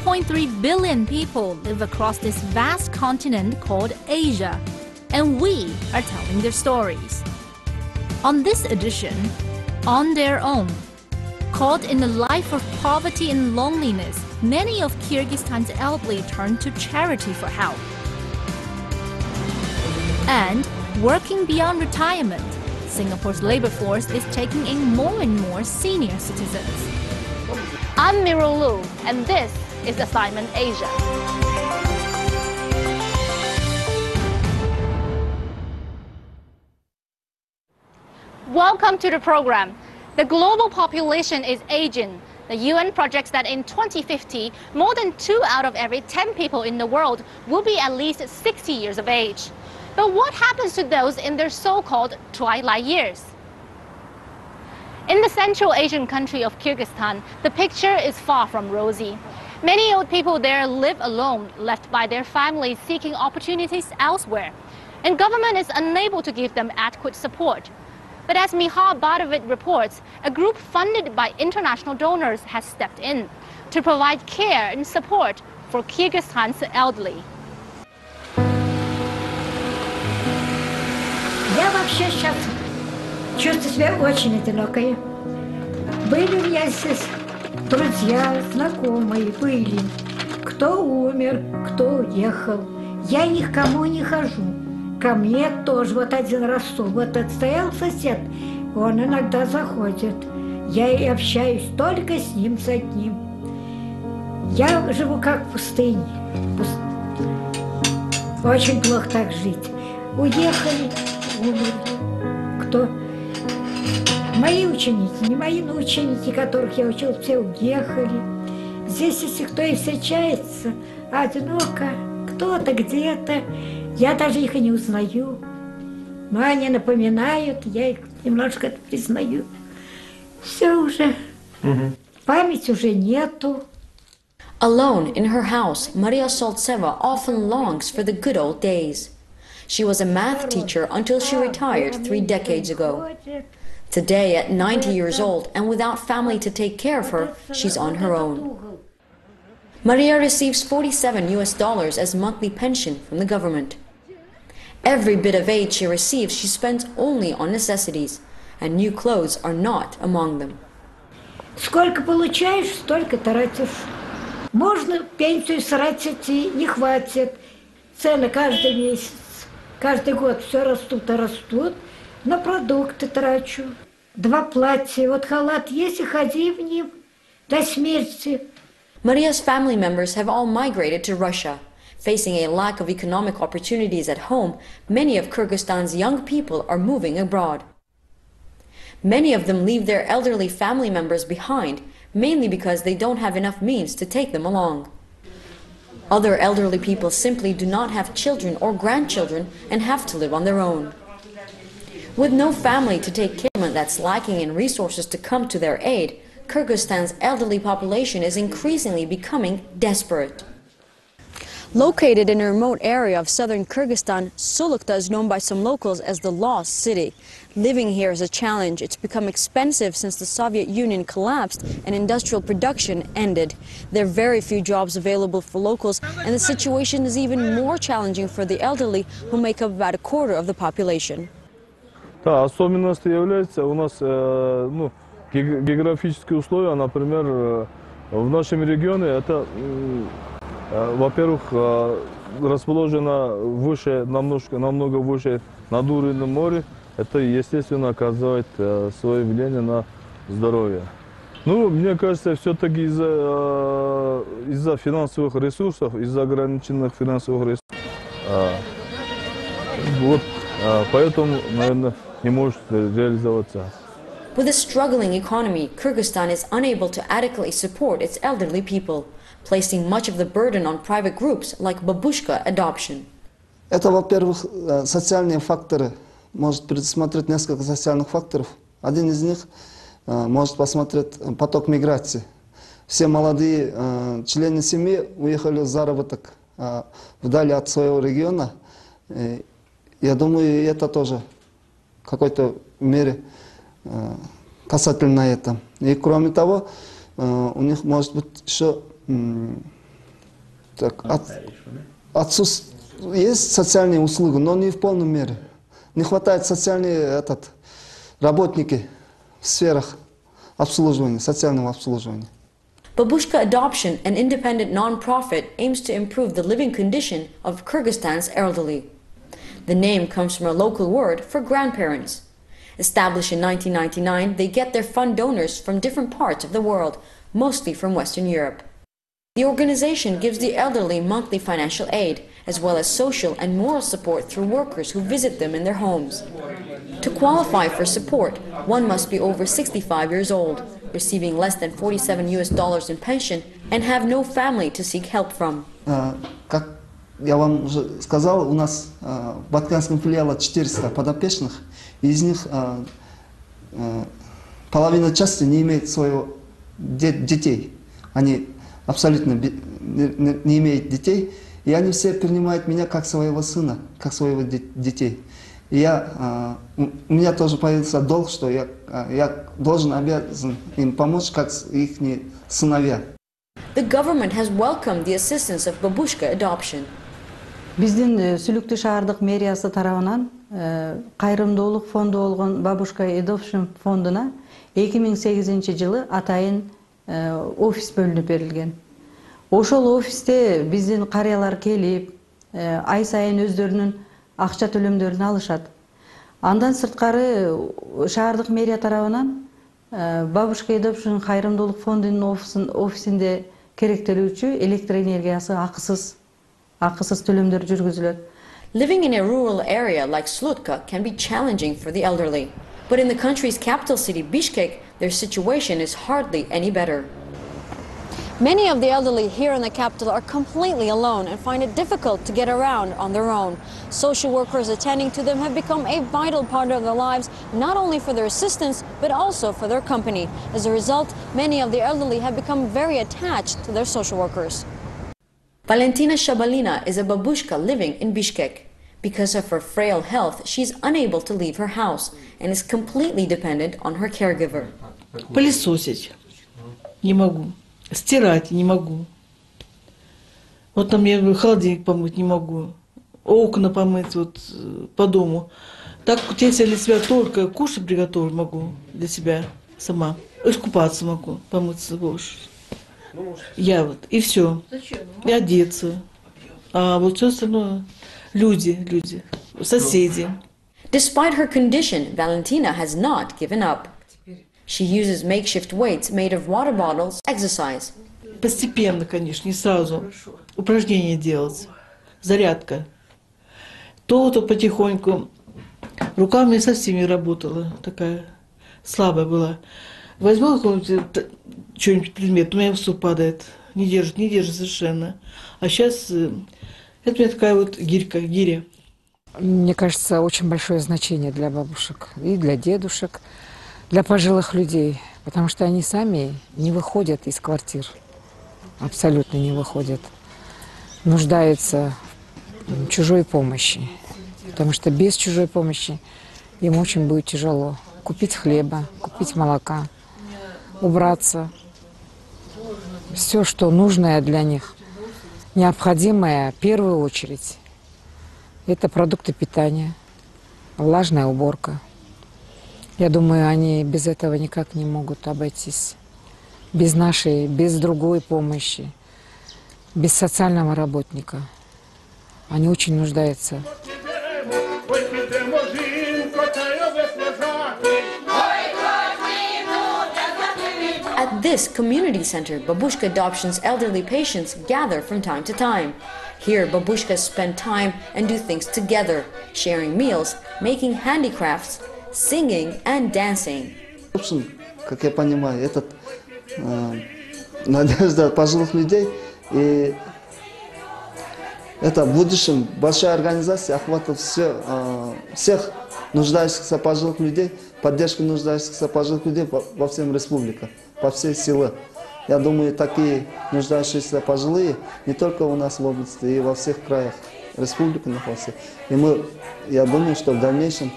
2.3 billion people live across this vast continent called Asia, and we are telling their stories. On this edition, On Their Own, caught in a life of poverty and loneliness, many of Kyrgyzstan's elderly turn to charity for help. And working beyond retirement, Singapore's labor force is taking in more and more senior citizens. I'm Miro Lu, and this is Assignment Asia. Welcome to the program. The global population is aging. The UN projects that in 2050, more than 2 out of every 10 people in the world will be at least 60 years of age. But what happens to those in their so-called twilight years? In the Central Asian country of Kyrgyzstan, the picture is far from rosy. Many old people there live alone, left by their families seeking opportunities elsewhere. And government is unable to give them adequate support. But as Mihal Badovit reports, a group funded by international donors has stepped in to provide care and support for Kyrgyzstan's elderly. Я вообще сейчас чувствую себя очень одинокой. Были у меня здесь друзья, знакомые, были. Кто умер, кто уехал. Я ни к кому не хожу. Ко мне тоже вот один раз, вот отстоял сосед, он иногда заходит. Я и общаюсь только с ним, с одним. Я живу как в пустыне. Очень плохо так жить. Уехали, умерли. Кто? Мои ученики, не мои, но ученики, которых я учил, все уехали. Здесь, если кто и встречается, одиноко, кто-то где-то, я даже их и не узнаю. Но они напоминают, я их немножко признаю. Все уже, памяти уже нету. Alone in her house, Maria Soltseva often longs for the good old days. She was a math teacher until she retired 3 decades ago. Today, at 90 years old and without family to take care of her, she's on her own. Maria receives $47 as monthly pension from the government. Every bit of aid she receives, she spends only on necessities, and new clothes are not among them. Сколько получаешь, столько тратишь. Можно пенсию сратить, не хватит. Цены каждый месяц, каждый год все растут и растут. На продукты трачу. 2 платья. Вот халат есть, и ходи в ним до смерти. Maria's family members have all migrated to Russia. Facing a lack of economic opportunities at home, many of Kyrgyzstan's young people are moving abroad. Many of them leave their elderly family members behind, mainly because they don't have enough means to take them along. Other elderly people simply do not have children or grandchildren and have to live on their own. With no family to take care of that's lacking in resources to come to their aid, Kyrgyzstan's elderly population is increasingly becoming desperate. Located in a remote area of southern Kyrgyzstan, Sulukta is known by some locals as the Lost City. Living here is a challenge. It's become expensive since the Soviet Union collapsed and industrial production ended. There are very few jobs available for locals, and the situation is even more challenging for the elderly, who make up about 1/4 of the population. Да, особенностью является у нас географические условия, например, в нашем регионе это, во-первых, расположено выше, намного выше над уровнем моря. Это, естественно, оказывает свое влияние на здоровье. Ну, мне кажется, все-таки из-за финансовых ресурсов, из-за ограниченных финансовых ресурсов, вот, поэтому, наверное, не может реализоваться. With a struggling economy, Kyrgyzstan is unable to adequately support its elderly people, placing much of the burden on private groups like babushka adoption. Это, во-первых, социальные факторы. Может предусмотреть несколько социальных факторов. Один из них может посмотреть поток миграции. Все молодые члены семьи уехали в заработок вдали от своего региона. Я думаю, это тоже в какой-то мере касательно этого. И кроме того, у них может быть еще Так, есть социальные услуги, но не в полной мере. Не хватает социальные работники в сферах обслуживания, социального обслуживания. Babushka Adoption, an independent non-profit, aims to improve the living condition of Kyrgyzstan's elderly. The name comes from a local word for grandparents. Established in 1999, they get their fund donors from different parts of the world, mostly from Western Europe. The organization gives the elderly monthly financial aid, as well as social and moral support through workers who visit them in their homes. To qualify for support, one must be over 65 years old, receiving less than $47 in pension, and have no family to seek help from. Как я вам уже сказал, у нас в Батканском филиале 400 подопечных, из них половина части не имеет своего детей. Они абсолютно не имеют детей, и они все принимают меня как своего сына, как своего детей. И у меня тоже появился долг, что я должен, обязан им помочь, как их сыновья. The government has welcomed the assistance of babushka adoption. Биздин Сүлүктүү шаардык мэриясы тарабынан кайрымдуулук фонду болгон Бабушка Adoption фондуна 2008-жылы атайын офис бөлүнүп берилген. Ошол офисте биздин карыялар келип, ай сайын өздөрүнүн акча төлөмдөрүн алышат. Андан сырткары шаардык мэрия тарабынан Бабушка Adoption кайрымдуулук фондунун офисинде керектелүүчү электр энергиясы акысыз төлөмдөр жүргүзүлөт. Living in a rural area like Slutka can be challenging for the elderly. But in the country's capital city, Bishkek, their situation is hardly any better. Many of the elderly here in the capital are completely alone and find it difficult to get around on their own. Social workers attending to them have become a vital part of their lives, not only for their assistance, but also for their company. As a result, many of the elderly have become very attached to their social workers. Valentina Shabalina is a babushka living in Bishkek. Because of her frail health, she's unable to leave her house and is completely dependent on her caregiver. Пылесосить не могу, стирать не могу. Вот там я холодильник помыть не могу, окна помыть вот по дому. Так если для себя только кушать приготовить могу для себя сама, искупаться могу, помыться больше. Я вот, и все. И одеться. А вот все остальное люди, соседи. Despite her condition, Valentina has not given up. She uses makeshift weights made of water bottles to exercise. Постепенно, конечно, не сразу. Упражнения делать. Зарядка. То потихоньку. Рука у меня совсем не работала. Такая слабая была. Возьму какой-нибудь предмет, у меня все падает. Не держит совершенно. А сейчас это у меня такая вот гиря. Мне кажется, очень большое значение для бабушек и для дедушек, для пожилых людей, потому что они сами не выходят из квартир, абсолютно не выходят, нуждаются в чужой помощи, потому что без чужой помощи им очень будет тяжело купить хлеба, купить молока, убраться, все, что нужное для них, необходимое в первую очередь. Это продукты питания, влажная уборка. Я думаю, они без этого никак не могут обойтись. Без нашей, без другой помощи, без социального работника. Они очень нуждаются. At this community center, Babushka Adoption's elderly patients gather from time to time. Here, babushkas spend time and do things together, sharing meals, making handicrafts, singing and dancing. Как я понимаю, это надежда пожилых людей, и это в будущем большая организация охватывает всех нуждающихся пожилых людей, поддержку нуждающихся пожилых людей во всем республике, по всей силе. Я думаю, такие нуждающиеся пожилые не только у нас в области, и во всех краях республики находятся. И я думаю, что в дальнейшем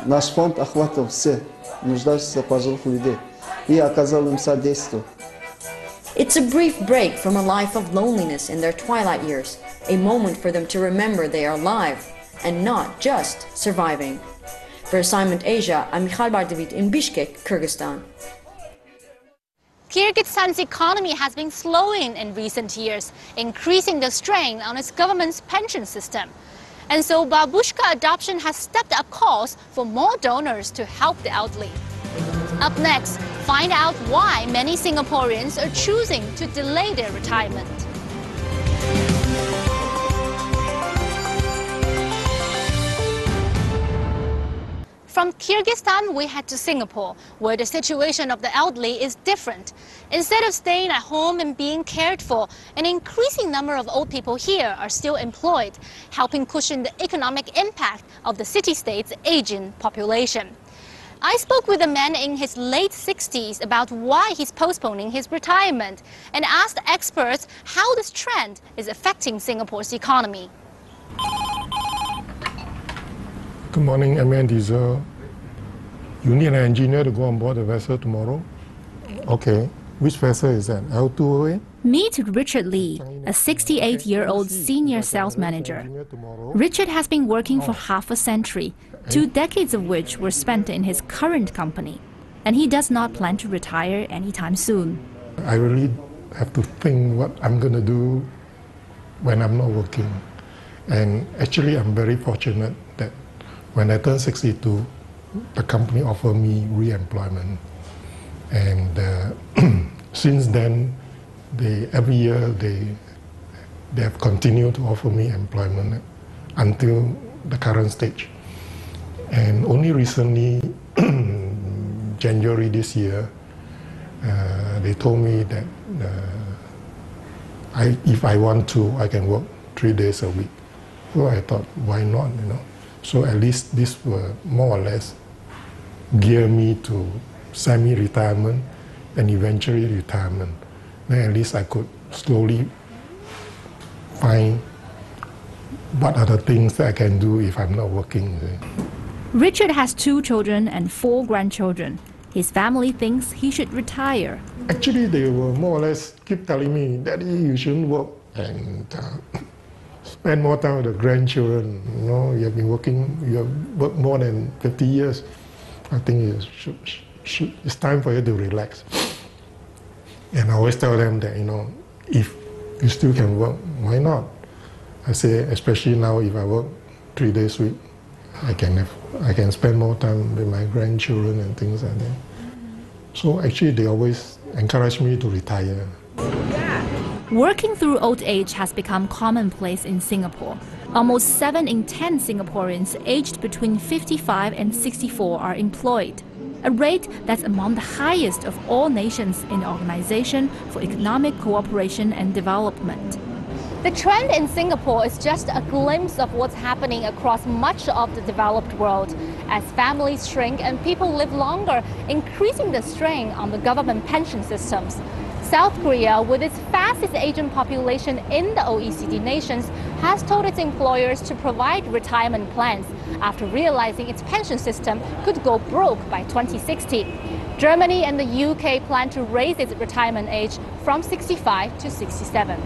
наш фонд охватывал все нуждающихся пожилых людей и оказал им содействие. It's a brief break from a life of loneliness in their twilight years, a moment for them to remember they are alive and not just surviving. For Assignment Asia, I'm Michal Bardavit in Bishkek, Kyrgyzstan. Kyrgyzstan's economy has been slowing in recent years, increasing the strain on its government's pension system. And so babushka adoption has stepped up calls for more donors to help the elderly. Up next, find out why many Singaporeans are choosing to delay their retirement. From Kyrgyzstan, we head to Singapore, where the situation of the elderly is different. Instead of staying at home and being cared for, an increasing number of old people here are still employed, helping cushion the economic impact of the city-state's aging population. I spoke with a man in his late 60s about why he's postponing his retirement and asked experts how this trend is affecting Singapore's economy. Good morning, I'm Andy Diesel. You need an engineer to go on board the vessel tomorrow? Okay. Which vessel is that? L208? Meet Richard Lee, a 68-year-old senior sales manager. Richard has been working for half a century, 2 decades of which were spent in his current company, and he does not plan to retire anytime soon. I really have to think what I'm going to do when I'm not working. And actually, I'm very fortunate that when I turned 62, the company offered me re-employment. And since then, every year they have continued to offer me employment until the current stage. And only recently, January this year, they told me that if I want to, I can work 3 days a week. So I thought, why not, you know? So at least this will more or less gear me to semi-retirement and eventually retirement. Then at least I could slowly find what are the things that I can do if I'm not working. Richard has 2 children and 4 grandchildren. His family thinks he should retire. Actually, they will more or less keep telling me, Daddy, you shouldn't work and spend more time with the grandchildren. You know, you have been working, you have worked more than 50 years. I think it's time for you to relax. And I always tell them that, you know, if you still can work, why not? I say, especially now, if I work 3 days a week, I can spend more time with my grandchildren and things like that. So actually, they always encourage me to retire. Working through old age has become commonplace in Singapore. Almost 7 in 10 Singaporeans aged between 55 and 64 are employed, a rate that's among the highest of all nations in the Organization for Economic Cooperation and Development. The trend in Singapore is just a glimpse of what's happening across much of the developed world, as families shrink and people live longer, increasing the strain on the government pension systems. South Korea, with its fastest aging population in the OECD nations, has told its employers to provide retirement plans after realizing its pension system could go broke by 2060. Germany and the UK plan to raise its retirement age from 65 to 67.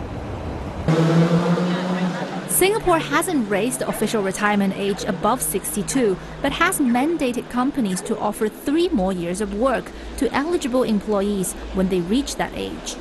Singapore hasn't raised the official retirement age above 62, but has mandated companies to offer 3 more years of work to eligible employees when they reach that age.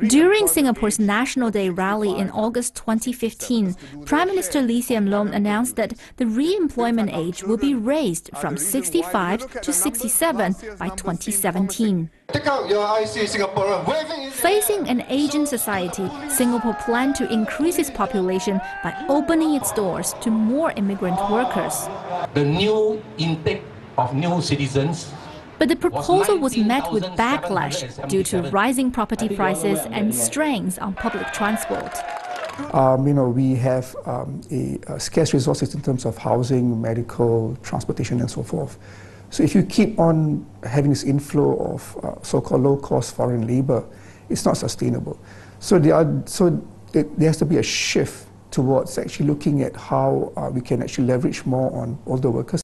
During Singapore's National Day rally in August 2015, Prime Minister Lee Hsien Loong announced that the re-employment age will be raised from 65 to 67 by 2017. Take out your IC, Singapore. Facing an aging society, Singapore planned to increase its population by opening its doors to more immigrant workers. The new intake of new citizens. But the proposal was met with backlash due to rising property prices and strains on public transport. We have scarce resources in terms of housing, medical, transportation, and so forth. So if you keep on having this inflow of so-called low-cost foreign labor, it's not sustainable. So there has to be a shift towards actually looking at how we can actually leverage more on older workers.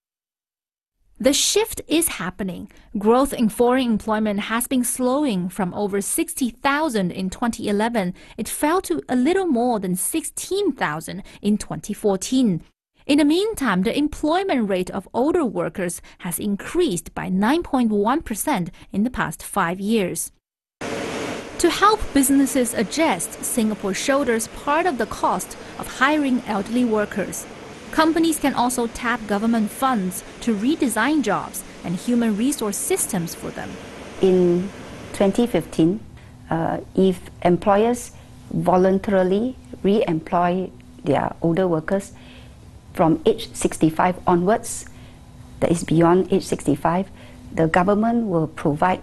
The shift is happening. Growth in foreign employment has been slowing. From over 60,000 in 2011, it fell to a little more than 16,000 in 2014. In the meantime, the employment rate of older workers has increased by 9.1% in the past 5 years. To help businesses adjust, Singapore shoulders part of the cost of hiring elderly workers. Companies can also tap government funds to redesign jobs and human resource systems for them. In 2015, if employers voluntarily re-employ their older workers from age 65 onwards, that is beyond age 65, the government will provide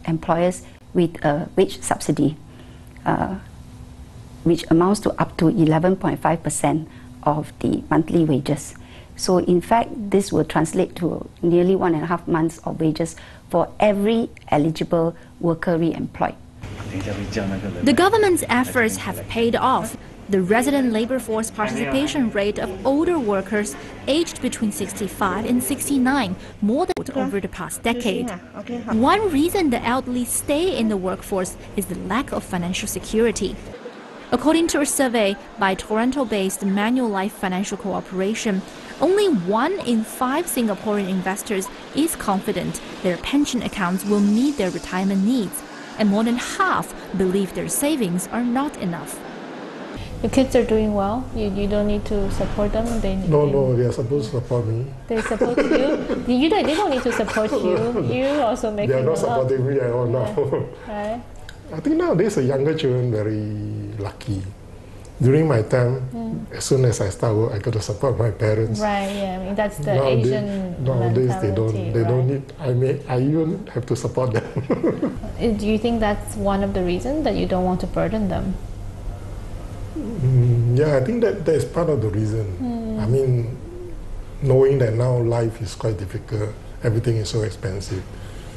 employers with a wage subsidy, which amounts to up to 11.5% of the monthly wages. So in fact, this will translate to nearly 1.5 months of wages for every eligible worker re-employed. The government's efforts have paid off. The resident labor force participation rate of older workers aged between 65 and 69 more than over the past decade. One reason the elderly stay in the workforce is the lack of financial security. According to a survey by Toronto-based Manulife Financial Corporation, only 1 in 5 Singaporean investors is confident their pension accounts will meet their retirement needs, and more than half believe their savings are not enough. Your kids are doing well? You don't need to support them? No, they are supposed to support me. They support you? They don't need to support you. You also make them. They are not supporting me at all now. Right. I think nowadays the younger children very lucky. During my time, as soon as I start work, I got to support my parents. Right. Yeah. I mean that's the Asian nowadays mentality, they don't need. I even have to support them. Do you think that's one of the reasons that you don't want to burden them? Yeah, I think that is part of the reason. I mean, knowing that now life is quite difficult, everything is so expensive.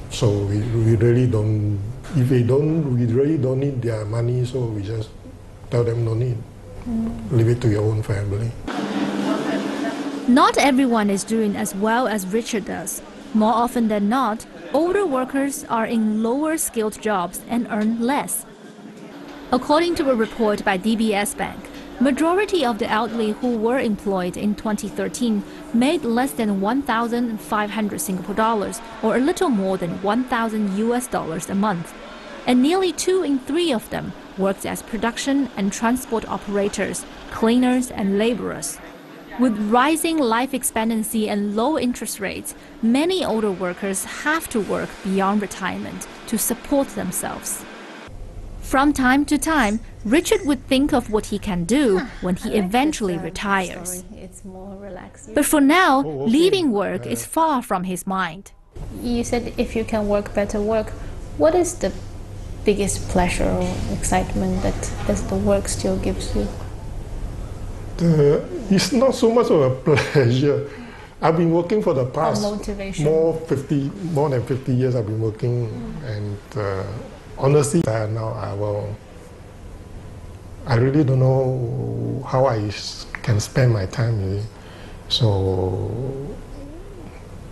So we really don't. If we really don't need their money, so we just tell them no need. Leave it to your own family. Not everyone is doing as well as Richard does. More often than not, older workers are in lower skilled jobs and earn less. According to a report by DBS Bank, majority of the elderly who were employed in 2013 made less than 1,500 Singapore dollars, or a little more than 1,000 US dollars a month. And nearly 2 in 3 of them worked as production and transport operators, cleaners and laborers. With rising life expectancy and low interest rates, many older workers have to work beyond retirement to support themselves. From time to time, Richard would think of what he can do when he eventually retires. It's more relaxing. But for now, leaving work is far from his mind. You said if you can work, better work. What is the biggest pleasure or excitement that the work still gives you? It's not so much of a pleasure. I've been working for the past more than 50 years. I've been working, and honestly, now I really don't know how I can spend my time really. So,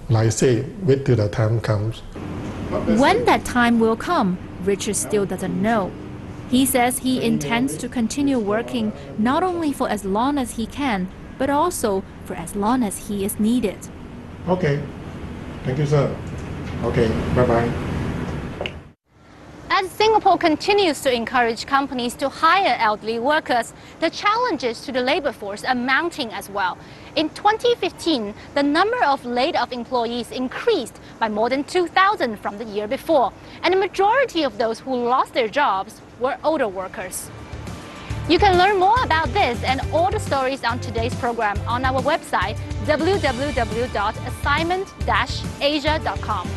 like I say, wait till the time comes. When that time will come, Richard still doesn't know. He says he intends to continue working not only for as long as he can, but also for as long as he is needed. Okay. Thank you, sir. Okay, bye-bye. As Singapore continues to encourage companies to hire elderly workers, the challenges to the labor force are mounting as well. In 2015, the number of laid-off employees increased by more than 2,000 from the year before, and the majority of those who lost their jobs were older workers. You can learn more about this and all the stories on today's program on our website, www.assignment-asia.com.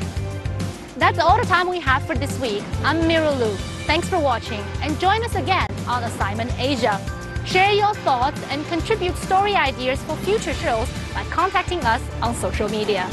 That's all the time we have for this week. I'm Mira Lu. Thanks for watching, and join us again on Assignment Asia. Share your thoughts and contribute story ideas for future shows by contacting us on social media.